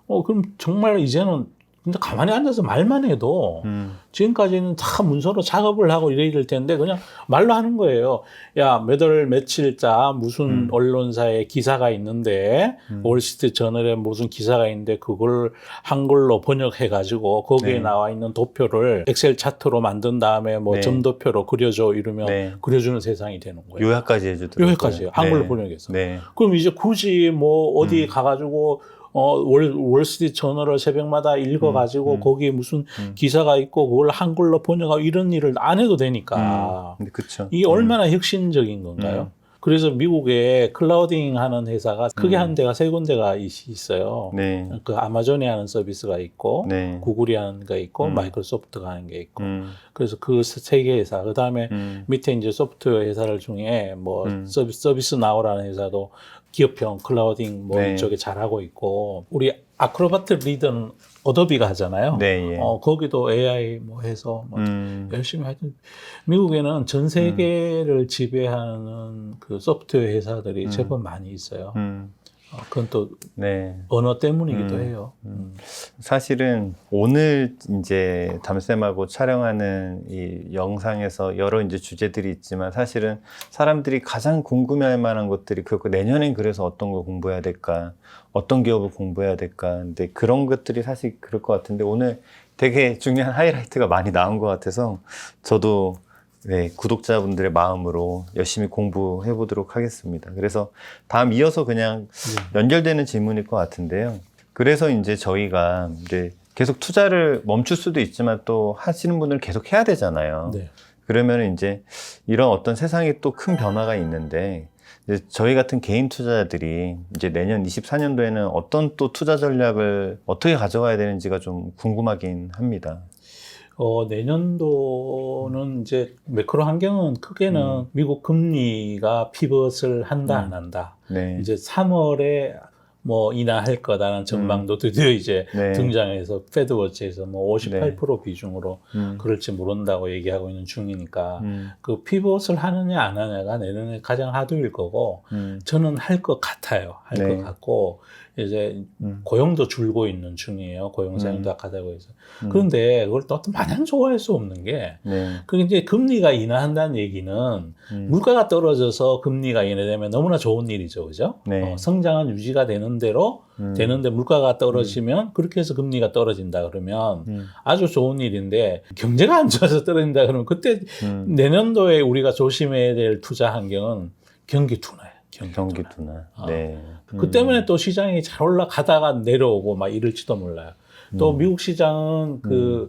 그럼 정말 이제는 근데 가만히 앉아서 말만 해도 지금까지는 다 문서로 작업을 하고 이래야 될 텐데 그냥 말로 하는 거예요. 야, 몇 월 며칠자 무슨 언론사에 기사가 있는데 월스트리트 저널에 무슨 기사가 있는데 그걸 한글로 번역해 가지고 거기에 네. 나와 있는 도표를 엑셀 차트로 만든 다음에 뭐 네. 점도표로 그려줘 이러면 네. 그려주는 세상이 되는 거예요. 요약까지 해주더라고요. 요약까지요. 한글로 네. 번역해서. 네. 그럼 이제 굳이 뭐 어디 가가지고 월스트리트 저널을 새벽마다 읽어가지고 거기에 무슨 기사가 있고 그걸 한글로 번역하고 이런 일을 안 해도 되니까 그쵸. 이게 얼마나 혁신적인 건가요? 그래서 미국에 클라우딩 하는 회사가 크게 한 데가 세 군데가 있어요. 네. 그 아마존이 하는 서비스가 있고 네. 구글이 하는 게 있고 마이크로소프트가 하는 게 있고 그래서 그 세 개 회사 그 다음에 밑에 이제 소프트웨어 회사들 중에 뭐 서비스 나우라는 회사도 기업형 클라우딩 뭐 네. 이쪽에 잘하고 있고 우리 아크로바트 리더는 어도비가 하잖아요. 네. 예. 거기도 AI 뭐 해서 뭐 열심히 하여튼 미국에는 전 세계를 지배하는 그 소프트웨어 회사들이 제법 많이 있어요. 그건 또 네. 언어 때문이기도 해요. 사실은 오늘 이제 담쌤하고 촬영하는 이 영상에서 여러 이제 주제들이 있지만 사실은 사람들이 가장 궁금해할 만한 것들이 그렇고 내년엔 그래서 어떤 걸 공부해야 될까, 어떤 기업을 공부해야 될까. 근데 그런 것들이 사실 그럴 것 같은데 오늘 되게 중요한 하이라이트가 많이 나온 것 같아서 저도 네, 구독자분들의 마음으로 열심히 공부해 보도록 하겠습니다. 그래서 다음 이어서 그냥 연결되는 질문일 것 같은데요. 그래서 이제 저희가 이제 계속 투자를 멈출 수도 있지만 또 하시는 분들은 계속 해야 되잖아요. 네. 그러면 이제 이런 어떤 세상에 또 큰 변화가 있는데 이제 저희 같은 개인 투자자들이 이제 내년 24년도에는 어떤 또 투자 전략을 어떻게 가져가야 되는지가 좀 궁금하긴 합니다. 내년도는 이제 매크로 환경은 크게는 미국 금리가 피벗을 한다, 안 한다. 네. 이제 3월에 뭐 인하할 거다라는 전망도 드디어 이제 네. 등장해서 패드워치에서 뭐 58% 네. 비중으로 그럴지 모른다고 얘기하고 있는 중이니까 그 피벗을 하느냐 안 하느냐가 내년에 가장 하도일 거고 저는 할 것 같아요. 할 것 네. 같고 이제 고용도 줄고 있는 중이에요. 고용 사용도 악화되고 있어. 그런데 그걸 또 마냥 좋아할 수 없는 게 네. 그 이제 금리가 인하한다는 얘기는 물가가 떨어져서 금리가 인하되면 너무나 좋은 일이죠, 그죠? 네. 성장은 유지가 되는 대로 되는데 물가가 떨어지면 그렇게 해서 금리가 떨어진다 그러면 아주 좋은 일인데 경제가 안 좋아서 떨어진다 그러면 그때 내년도에 우리가 조심해야 될 투자 환경은 경기 둔화예요. 경기 둔화. 네. 그 때문에 또 시장이 잘 올라가다가 내려오고 막 이럴지도 몰라요. 또 미국 시장은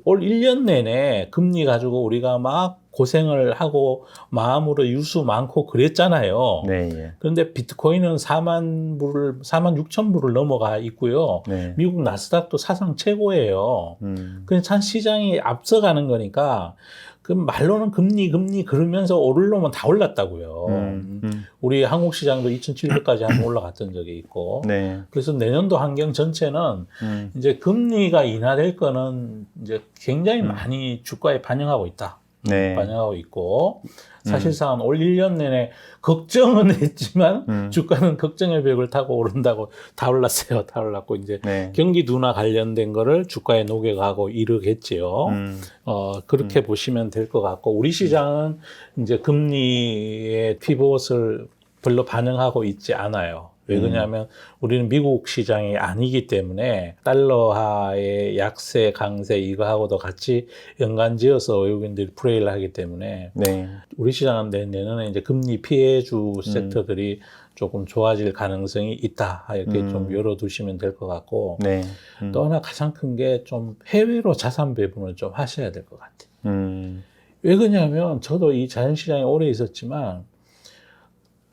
올 1년 내내 금리 가지고 우리가 막 고생을 하고 마음으로 유수 많고 그랬잖아요. 네. 예. 그런데 비트코인은 4만 6천 불을 넘어가 있고요. 네. 미국 나스닥도 사상 최고예요. 그냥 참 시장이 앞서가는 거니까 그 말로는 금리 그러면서 오를 놈은 다 올랐다고요. 우리 한국 시장도 2,700까지 한번 올라갔던 적이 있고. 네. 그래서 내년도 환경 전체는 이제 금리가 인하될 거는 이제 굉장히 많이 주가에 반영하고 있다. 네. 반영하고 있고 사실상 올 1년 내내 걱정은 했지만 주가는 걱정의 벽을 타고 오른다고 다 올랐어요. 다 올랐고 이제 네. 경기 둔화 관련된 거를 주가에 녹여가고 이르겠지요. 그렇게 보시면 될 것 같고 우리 시장은 이제 금리의 피봇을 별로 반영하고 있지 않아요. 왜 그러냐면 우리는 미국 시장이 아니기 때문에 달러화의 약세, 강세 이거하고도 같이 연관지어서 외국인들이 플레이를 하기 때문에 네. 우리 시장은 내년에 이제 금리 피해주 섹터들이 조금 좋아질 가능성이 있다. 이렇게 좀 열어두시면 될 것 같고 네. 또 하나 가장 큰 게 좀 해외로 자산 배분을 좀 하셔야 될 것 같아요. 왜 그러냐면 저도 이 자연시장에 오래 있었지만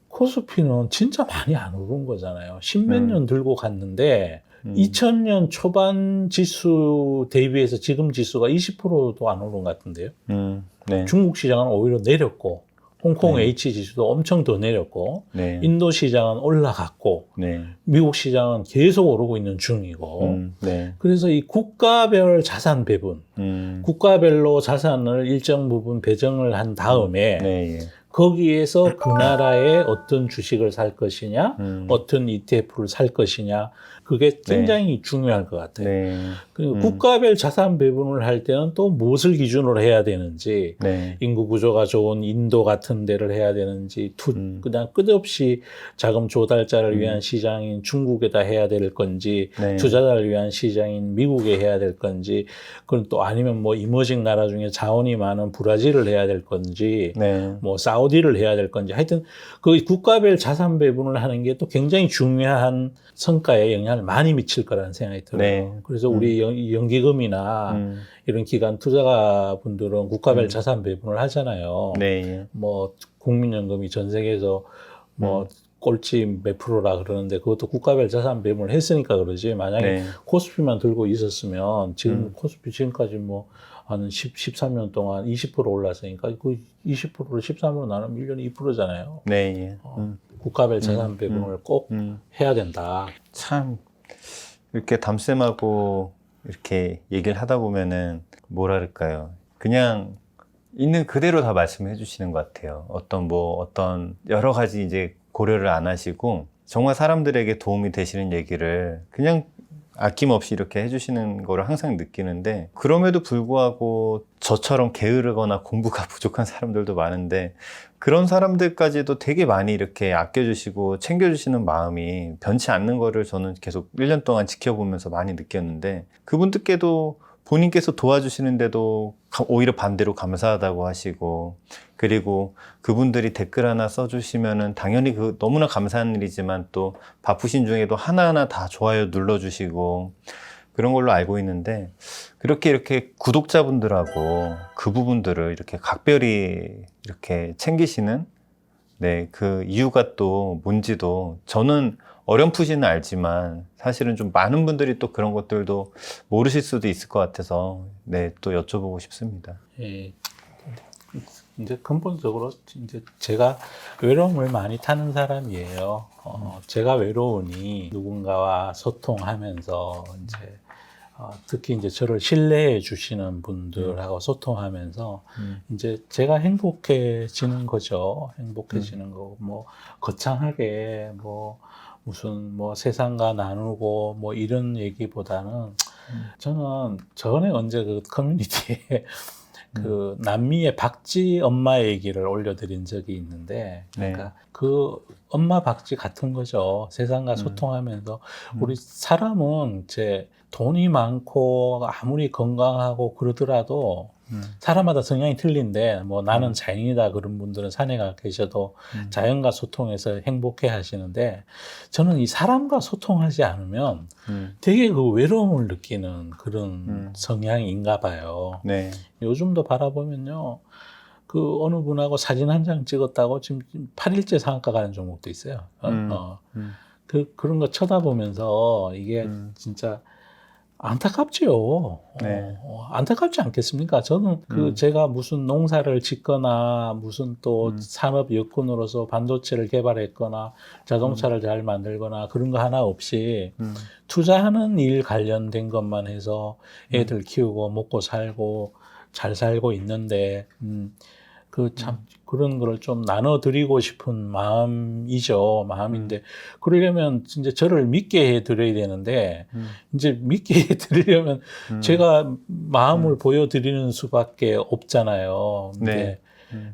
코스피는 진짜 많이 안 오른 거잖아요. 십몇 년 들고 갔는데 2000년 초반 지수 대비해서 지금 지수가 20%도 안 오른 것 같은데요. 네. 중국 시장은 오히려 내렸고 홍콩 네. H 지수도 엄청 더 내렸고 네. 인도 시장은 올라갔고 네. 미국 시장은 계속 오르고 있는 중이고 네. 그래서 이 국가별 자산 배분 국가별로 자산을 일정 부분 배정을 한 다음에 네. 거기에서 그 나라의 어떤 주식을 살 것이냐, 어떤 ETF를 살 것이냐, 그게 굉장히 중요할 것 같아요. 네. 그리고 국가별 자산 배분을 할 때는 또 무엇을 기준으로 해야 되는지, 네. 인구 구조가 좋은 인도 같은 데를 해야 되는지, 그냥 끝없이 자금 조달자를 위한 시장인 중국에다 해야 될 건지, 네. 투자자를 위한 시장인 미국에 해야 될 건지, 그럼 또 아니면 뭐 이머징 나라 중에 자원이 많은 브라질을 해야 될 건지, 네. 뭐 사우디를 해야 될 건지, 하여튼 그 국가별 자산 배분을 하는 게 또 굉장히 중요한 성과에 영향을 많이 미칠 거라는 생각이 들어요. 네. 그래서 우리 연기금이나 이런 기관 투자가 분들은 국가별 자산 배분을 하잖아요. 네. 뭐 국민연금이 전 세계에서 뭐 꼴찌 몇 프로라 그러는데 그것도 국가별 자산 배분을 했으니까 그러지. 만약에 네. 코스피만 들고 있었으면 지금 코스피 지금까지 뭐 한 13년 동안 20% 올랐으니까 그 20%를 13으로 나누면 1년에 2%잖아요. 네. 국가별 자산 배분을 꼭 해야 된다. 참 이렇게 담쌤하고 이렇게 얘기를 하다 보면은 뭐랄까요? 그냥 있는 그대로 다 말씀해 주시는 것 같아요. 어떤 여러 가지 이제 고려를 안 하시고 정말 사람들에게 도움이 되시는 얘기를 그냥 아낌없이 이렇게 해주시는 거를 항상 느끼는데 그럼에도 불구하고 저처럼 게으르거나 공부가 부족한 사람들도 많은데 그런 사람들까지도 되게 많이 이렇게 아껴주시고 챙겨주시는 마음이 변치 않는 거를 저는 계속 1년 동안 지켜보면서 많이 느꼈는데 그분들께도 본인께서 도와주시는데도 오히려 반대로 감사하다고 하시고 그리고 그분들이 댓글 하나 써주시면은 당연히 그 너무나 감사한 일이지만 또 바쁘신 중에도 하나하나 다 좋아요 눌러주시고 그런 걸로 알고 있는데 이렇게 구독자분들하고 그 부분들을 이렇게 각별히 이렇게 챙기시는 네, 그 이유가 또 뭔지도 저는 어렴풋이는 알지만 사실은 좀 많은 분들이 또 그런 것들도 모르실 수도 있을 것 같아서 네, 또 여쭤보고 싶습니다. 예. 이제 근본적으로 이제 제가 외로움을 많이 타는 사람이에요. 제가 외로우니 누군가와 소통하면서 이제 특히 이제 저를 신뢰해 주시는 분들하고 소통하면서 이제 제가 행복해지는 거죠. 행복해지는 거고 뭐 거창하게 뭐 무슨 뭐 세상과 나누고 뭐 이런 얘기보다는 저는 전에 언제 그 커뮤니티에 그 남미의 박쥐 엄마 얘기를 올려드린 적이 있는데, 그러니까 그 엄마 박쥐 같은 거죠. 세상과 소통하면서 우리 사람은 이제 돈이 많고 아무리 건강하고 그러더라도 사람마다 성향이 틀린데 뭐 나는 자연이다 그런 분들은 산에 가 계셔도 자연과 소통해서 행복해 하시는데 저는 이 사람과 소통하지 않으면 되게 그 외로움을 느끼는 그런 성향인가 봐요. 네. 요즘도 바라보면요. 그 어느 분하고 사진 한 장 찍었다고 지금 8일째 상한가 가는 종목도 있어요. 그런 거 쳐다보면서 이게 진짜 안타깝지요. 네. 안타깝지 않겠습니까? 저는 제가 무슨 농사를 짓거나 무슨 또 산업 여건으로서 반도체를 개발했거나 자동차를 잘 만들거나 그런 거 하나 없이 투자하는 일 관련된 것만 해서 애들 키우고 먹고 살고 잘 살고 있는데 그 참 그런 거를 좀 나눠드리고 싶은 마음인데 그러려면 진짜 저를 믿게 해드려야 되는데 이제 믿게 해드리려면 제가 마음을 보여드리는 수밖에 없잖아요. 근데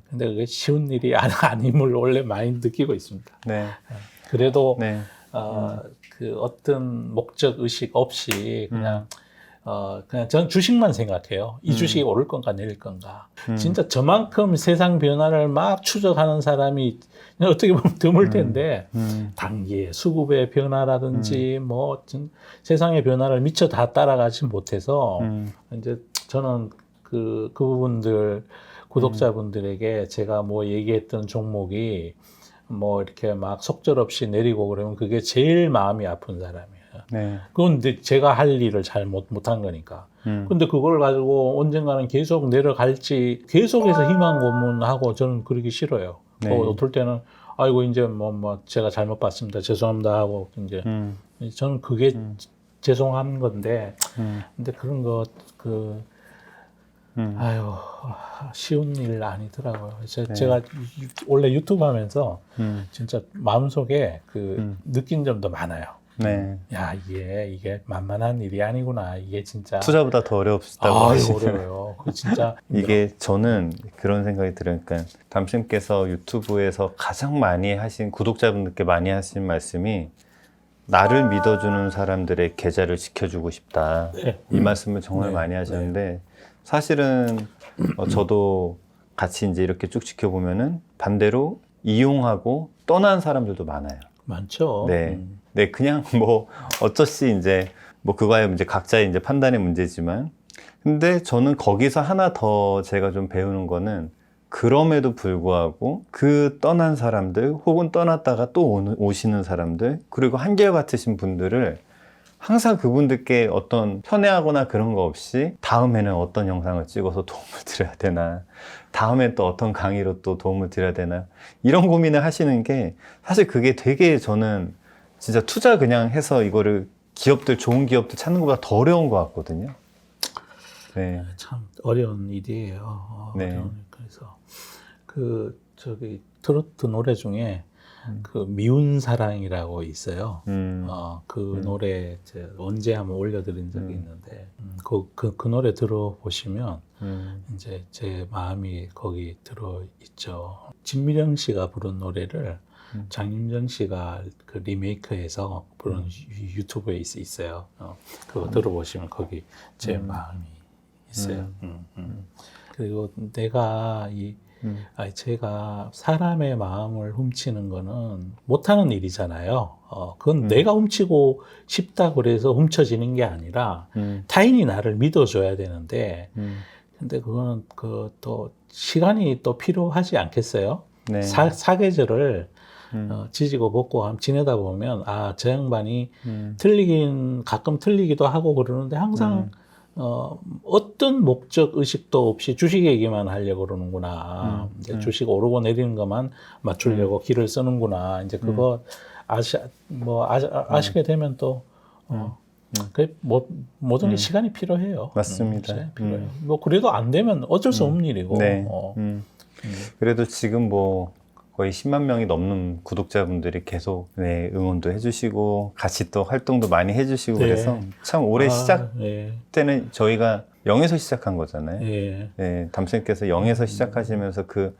그게 쉬운 일이 아님을 원래 많이 느끼고 있습니다. 네. 그래도 그 어떤 목적 의식 없이 그냥 저는 주식만 생각해요. 이 주식이 오를 건가 내릴 건가. 진짜 저만큼 세상 변화를 막 추적하는 사람이 어떻게 보면 드물 텐데 단기의 수급의 변화라든지 뭐 세상의 변화를 미처 다 따라가지 못해서 이제 저는 그 부분들 구독자분들에게 제가 뭐 얘기했던 종목이 뭐 이렇게 막 속절없이 내리고 그러면 그게 제일 마음이 아픈 사람이에요. 네. 그건 근데 제가 할 일을 잘 못한 거니까. 근데 그걸 가지고 언젠가는 계속 내려갈지 계속해서 희망 고문하고 저는 그러기 싫어요. 네. 어떨 때는 아이고 이제 뭐 제가 잘못 봤습니다. 죄송합니다 하고 이제 저는 그게 죄송한 건데 근데 그런 거 아유 쉬운 일 아니더라고요. 제가 원래 유튜브 하면서 진짜 마음속에 느낀 점도 많아요. 네. 야, 이게 만만한 일이 아니구나. 이게 진짜 투자보다 더 어렵다고 하시네요. 어려워요. 그 진짜 이게 저는 그런 생각이 들어요. 그러니까 담쌤께서 유튜브에서 가장 많이 하신 구독자분들께 많이 하신 말씀이 나를 믿어주는 사람들의 계좌를 지켜주고 싶다. 이 말씀을 정말 많이 하셨는데 사실은 저도 같이 이제 이렇게 쭉 지켜보면은 반대로 이용하고 떠난 사람들도 많아요. 많죠. 네. 네, 그냥 뭐 어쩌시 이제 뭐 그거야 이제 각자의 이제 판단의 문제지만 근데 저는 거기서 하나 더 제가 좀 배우는 거는 그럼에도 불구하고 그 떠난 사람들 혹은 떠났다가 또 오시는 사람들 그리고 한결같으신 분들을 항상 그분들께 어떤 편애하거나 그런 거 없이 다음에는 어떤 영상을 찍어서 도움을 드려야 되나 다음에 또 어떤 강의로 또 도움을 드려야 되나 이런 고민을 하시는 게 사실 그게 되게 저는 진짜 투자 그냥 해서 이거를 좋은 기업들 찾는 것보다 더 어려운 것 같거든요. 네. 참 어려운 일이에요. 네. 그래서 트로트 노래 중에 그 미운 사랑이라고 있어요. 노래 언제 한번 올려드린 적이 있는데 그 노래 들어보시면 이제 제 마음이 거기 들어 있죠. 진미령 씨가 부른 노래를 장윤정 씨가 그 리메이크해서 부른 유튜브에 있어요. 그거 들어보시면 거기 제 마음이 있어요. 그리고 제가 사람의 마음을 훔치는 거는 못하는 일이잖아요. 그건 내가 훔치고 싶다 그래서 훔쳐지는 게 아니라 타인이 나를 믿어줘야 되는데 근데 그거는 또 시간이 또 필요하지 않겠어요? 네. 사계절을 지지고 볶고 지내다 보면 저 양반이 가끔 틀리기도 하고 그러는데 항상 어떤 목적 의식도 없이 주식 얘기만 하려고 그러는구나. 이제 주식 오르고 내리는 것만 맞추려고 길을 쓰는구나. 이제 그거 아시게 되면 또 모든 게 시간이 필요해요. 맞습니다. 필요해요. 뭐 그래도 안 되면 어쩔 수 없는 일이고. 네. 그래도 지금 뭐 거의 10만 명이 넘는 구독자분들이 계속 응원도 해주시고 같이 또 활동도 많이 해주시고 그래서 참 올해 시작 때는 저희가 0에서 시작한 거잖아요. 담쌤께서 0에서 시작하시면서 그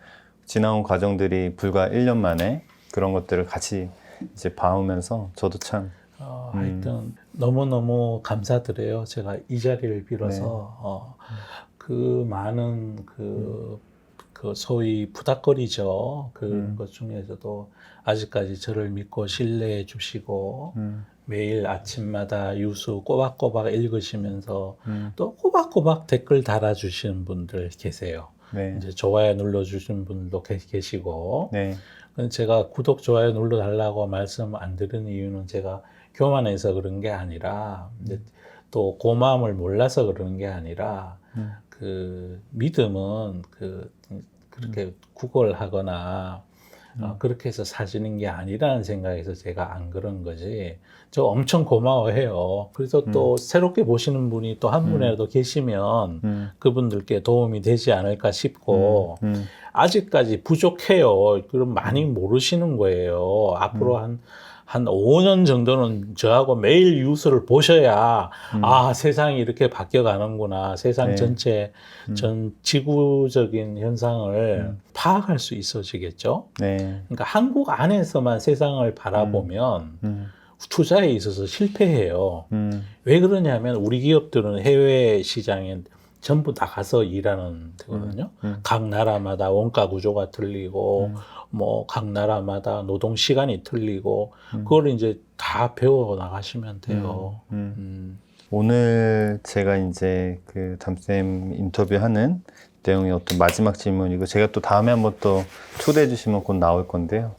지나온 과정들이 불과 1년 만에 그런 것들을 같이 이제 봐오면서 저도 참 하여튼 너무너무 감사드려요. 제가 이 자리를 빌어서 그 많은 그 소위 부닥거리죠. 것 중에서도 아직까지 저를 믿고 신뢰해 주시고 매일 아침마다 유수 꼬박꼬박 읽으시면서 또 꼬박꼬박 댓글 달아주시는 분들 계세요. 이제 좋아요 눌러주시는 분들도 계시고. 제가 구독, 좋아요 눌러달라고 말씀 안 드리는 이유는 제가 교만해서 그런 게 아니라 또 고마움을 몰라서 그러는 게 아니라 그 믿음은 그렇게 구걸하거나 그렇게 해서 사지는 게 아니라는 생각에서 제가 안 그런 거지. 저 엄청 고마워해요. 그래서 또 새롭게 보시는 분이 또 한 분이라도 계시면 그분들께 도움이 되지 않을까 싶고 아직까지 부족해요. 그럼 많이 모르시는 거예요. 앞으로 한 5년 정도는 저하고 매일 뉴스를 보셔야 세상이 이렇게 바뀌어가는구나. 세상 전체 전 지구적인 현상을 파악할 수 있어지겠죠. 그러니까 한국 안에서만 세상을 바라보면 투자에 있어서 실패해요. 왜 그러냐면 우리 기업들은 해외 시장에 전부 나가서 일하는 데거든요. 각 나라마다 원가 구조가 틀리고 뭐 각 나라마다 노동 시간이 틀리고 그걸 이제 다 배워 나가시면 돼요. 오늘 제가 이제 그 담쌤 인터뷰하는 내용의 어떤 마지막 질문이고 제가 또 다음에 한번 또 초대해 주시면 곧 나올 건데요.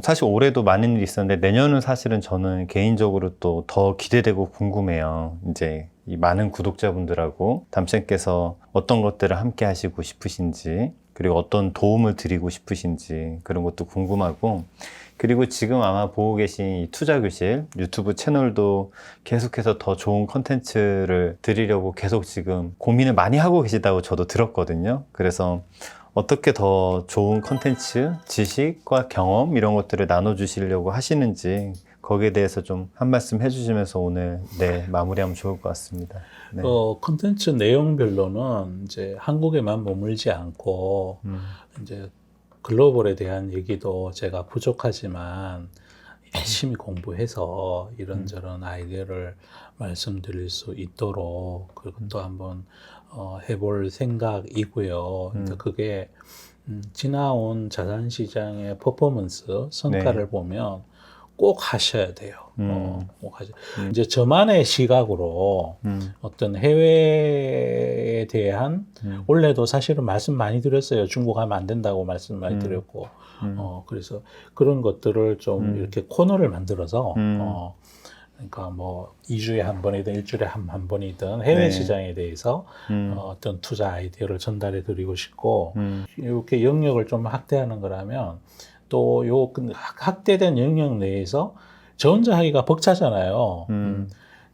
사실 올해도 많은 일이 있었는데 내년은 사실은 저는 개인적으로 또 더 기대되고 궁금해요. 이제 이 많은 구독자분들하고 담쌤께서 어떤 것들을 함께 하시고 싶으신지 그리고 어떤 도움을 드리고 싶으신지 그런 것도 궁금하고 그리고 지금 아마 보고 계신 이 투자교실 유튜브 채널도 계속해서 더 좋은 컨텐츠를 드리려고 계속 지금 고민을 많이 하고 계시다고 저도 들었거든요. 그래서 어떻게 더 좋은 컨텐츠, 지식과 경험 이런 것들을 나눠주시려고 하시는지 거기에 대해서 좀 한 말씀 해주시면서 오늘 마무리하면 좋을 것 같습니다. 컨텐츠 내용별로는 이제 한국에만 머물지 않고 이제 글로벌에 대한 얘기도 제가 부족하지만 열심히 공부해서 이런저런 아이디어를 말씀드릴 수 있도록 그것도 한번 해볼 생각이고요. 그러니까 그게 지나온 자산시장의 퍼포먼스 성과를 보면 꼭 하셔야 돼요. 이제 저만의 시각으로 어떤 해외에 대한 원래도 사실은 말씀 많이 드렸어요. 중국 하면 안 된다고 말씀 많이 드렸고 그래서 그런 것들을 좀 이렇게 코너를 만들어서 그러니까 뭐 2주에 한 번이든 1주일에 한 번이든 해외 시장에 대해서 어떤 투자 아이디어를 전달해 드리고 싶고 이렇게 영역을 좀 확대하는 거라면 또 요 확대된 영역 내에서 저 혼자 하기가 벅차잖아요.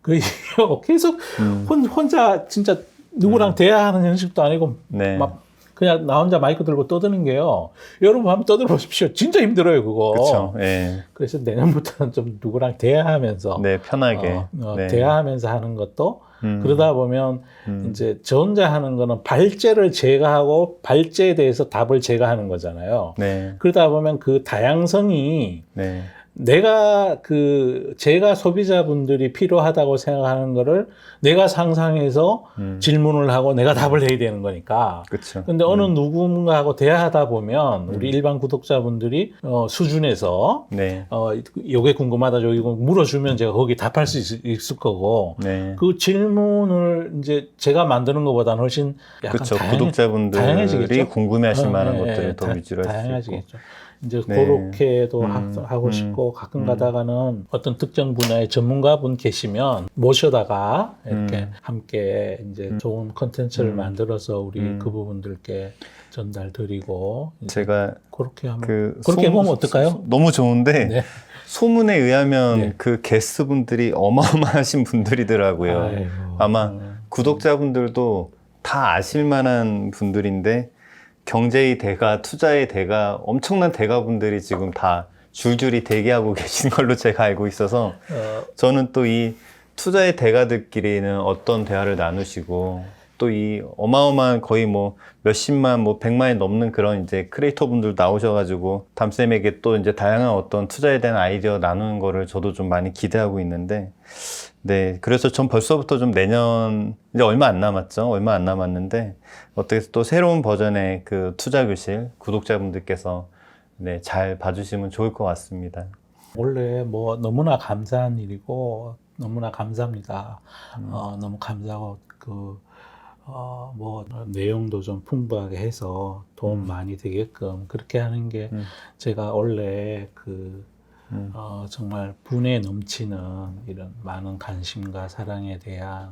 그 계속 혼자 진짜 누구랑 대화하는 형식도 아니고 막 그냥 나 혼자 마이크 들고 떠드는 게요. 여러분 한번 떠들어 보십시오. 진짜 힘들어요 그거. 그렇죠. 그래서 내년부터는 좀 누구랑 대화하면서 편하게 대화하면서 하는 것도 그러다 보면 이제 저 혼자 하는 거는 발제를 제가 하고 발제에 대해서 답을 제가 하는 거잖아요. 그러다 보면 그 다양성이 내가 제가 소비자분들이 필요하다고 생각하는 거를 내가 상상해서 질문을 하고 내가 답을 해야 되는 거니까. 그렇죠. 근데 어느 누군가하고 대화하다 보면 우리 일반 구독자분들이 수준에서 네. 요게 궁금하다, 저기 물어주면 제가 거기 답할 수 있을 거고. 네. 그 질문을 이제 제가 만드는 것보다는 훨씬 약간 그렇죠. 구독자분들이 다양해지겠죠? 궁금해하실 만한 것들을 더 위주로 할 수 있고. 다양해지겠죠. 이제 네. 그렇게도 하고 싶고, 가끔 가다가는 어떤 특정 분야의 전문가분 계시면 모셔다가 이렇게 함께 이제 좋은 컨텐츠를 만들어서 우리 그 부분들께 전달드리고, 제가 그렇게 하면 그렇게 보면 어떨까요? 너무 좋은데 네. 소문에 의하면 네. 그 게스트분들이 어마어마하신 분들이더라고요. 아이고. 아마 구독자분들도 다 아실 만한 분들인데 경제의 대가, 투자의 대가, 엄청난 대가분들이 지금 다 줄줄이 대기하고 계신 걸로 제가 알고 있어서 저는 또 이 투자의 대가들끼리는 어떤 대화를 나누시고 또 이 어마어마한 거의 뭐 몇십만, 뭐 100만이 넘는 그런 이제 크리에이터 분들 나오셔가지고 담쌤에게 또 이제 다양한 어떤 투자에 대한 아이디어 나누는 거를 저도 좀 많이 기대하고 있는데 네, 그래서 전 벌써부터 좀 내년, 이제 얼마 안 남았죠. 얼마 안 남았는데, 어떻게 또 새로운 버전의 그 투자교실 구독자분들께서 네, 잘 봐주시면 좋을 것 같습니다. 원래 뭐 너무나 감사한 일이고, 너무나 감사합니다. 너무 감사하고, 뭐, 내용도 좀 풍부하게 해서 도움 많이 되게끔 그렇게 하는 게 제가 원래 정말 분에 넘치는 이런 많은 관심과 사랑에 대한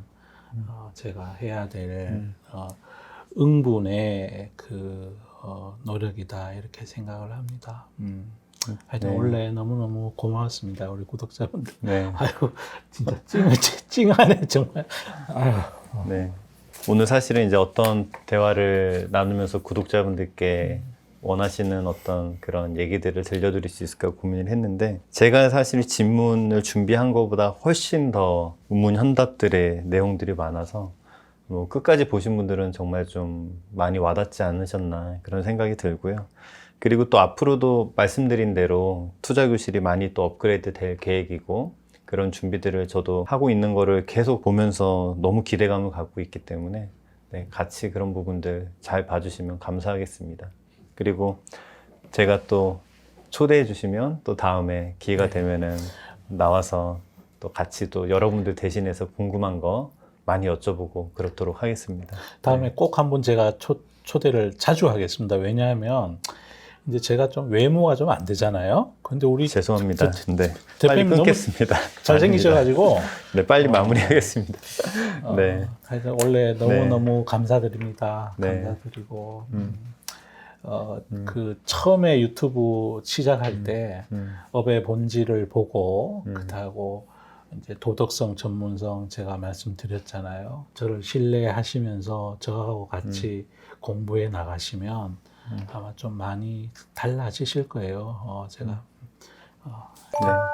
제가 해야 될 응분의 노력이다 이렇게 생각을 합니다. 하여튼 네. 원래 너무너무 고마웠습니다. 우리 구독자분들. 네. 아이고 진짜 찡하네 정말. 아유. 네. 오늘 사실은 이제 어떤 대화를 나누면서 구독자분들께 원하시는 어떤 그런 얘기들을 들려드릴 수 있을까 고민을 했는데 제가 사실 질문을 준비한 것보다 훨씬 더 우문현답들의 내용들이 많아서 뭐 끝까지 보신 분들은 정말 좀 많이 와닿지 않으셨나 그런 생각이 들고요. 그리고 또 앞으로도 말씀드린 대로 투자교실이 많이 또 업그레이드 될 계획이고 그런 준비들을 저도 하고 있는 거를 계속 보면서 너무 기대감을 갖고 있기 때문에 네, 같이 그런 부분들 잘 봐주시면 감사하겠습니다. 그리고 제가 또 초대해 주시면 또 다음에 기회가 되면은 나와서 또 같이 또 여러분들 대신해서 궁금한 거 많이 여쭤보고 그렇도록 하겠습니다. 다음에 꼭 한번 제가 초대를 자주 하겠습니다. 왜냐하면 이제 제가 좀 외모가 좀 안 되잖아요. 근데 우리 죄송합니다. 네, 빨리 대표님 너무 끊겠습니다. 잘생기셔가지고 네, 빨리 마무리하겠습니다. 네, 하여튼 원래 너무 감사드립니다. 네. 감사드리고 처음에 유튜브 시작할 때 업의 본질을 보고 그렇다고 이제 도덕성, 전문성 제가 말씀드렸잖아요. 저를 신뢰하시면서 저하고 같이 공부해 나가시면 아마 좀 많이 달라지실 거예요. 제가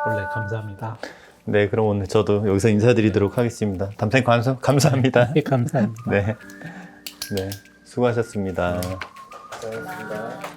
원래 감사합니다. 네, 그럼 오늘 저도 여기서 인사드리도록 하겠습니다. 담생 감사합니다. 네, 감사합니다. 네, 네, 수고하셨습니다. 고맙습니다.